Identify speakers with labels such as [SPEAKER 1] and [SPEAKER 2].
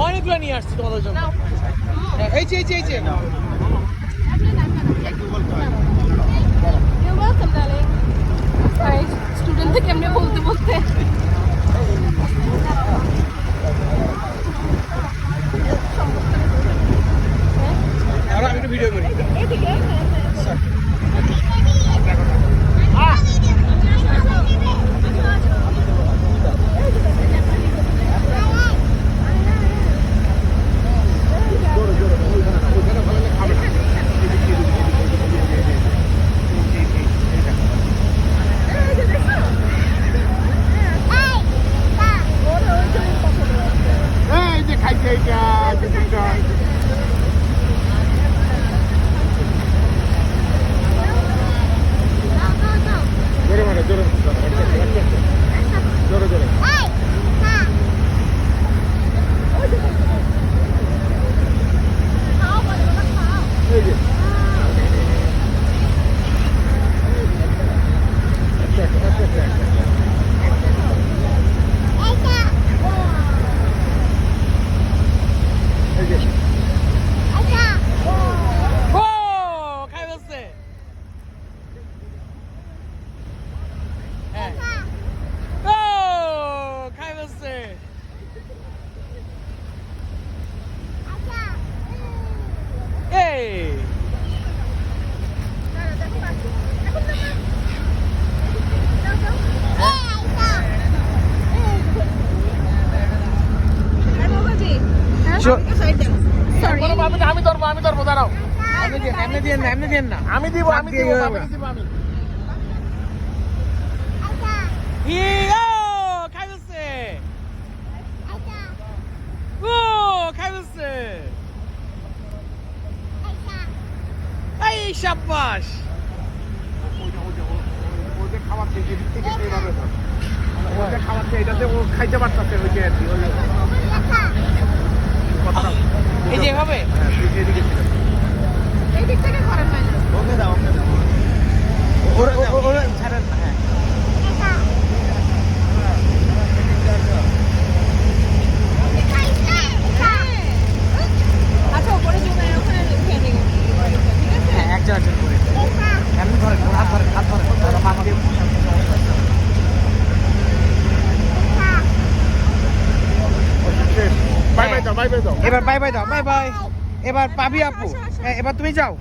[SPEAKER 1] অনেকগুলো নিয়ে আসছি তোমাদের জন্য। এই যে
[SPEAKER 2] স্টুডেন্টদের কেমনে বলতে
[SPEAKER 1] আমি একটু ভিডিও করি। আমি ধরবো দাঁড়াও। এমনি দিয়ে না, আমি দিব। এই শাবাশ। খাওয়াচ্ছে এটাতে ও খাইতে পারতেছে। ওই যে আর কি এই যে হবে
[SPEAKER 2] এই দিক থেকে করেন না।
[SPEAKER 1] ওকে দাও ওরা ছাড়েন না। হ্যাঁ
[SPEAKER 2] আচ্ছা উপরে জমে ওখানে খেয়ে নিব। ঠিক আছে
[SPEAKER 1] হ্যাঁ একজন করে এমনি ধরে হাত ধরে মামা দিয়ে বাই বাই দাও। এবার বাই বাই দাও। Bye bye. এবার পাবি আপু। এবার তুমি যাও।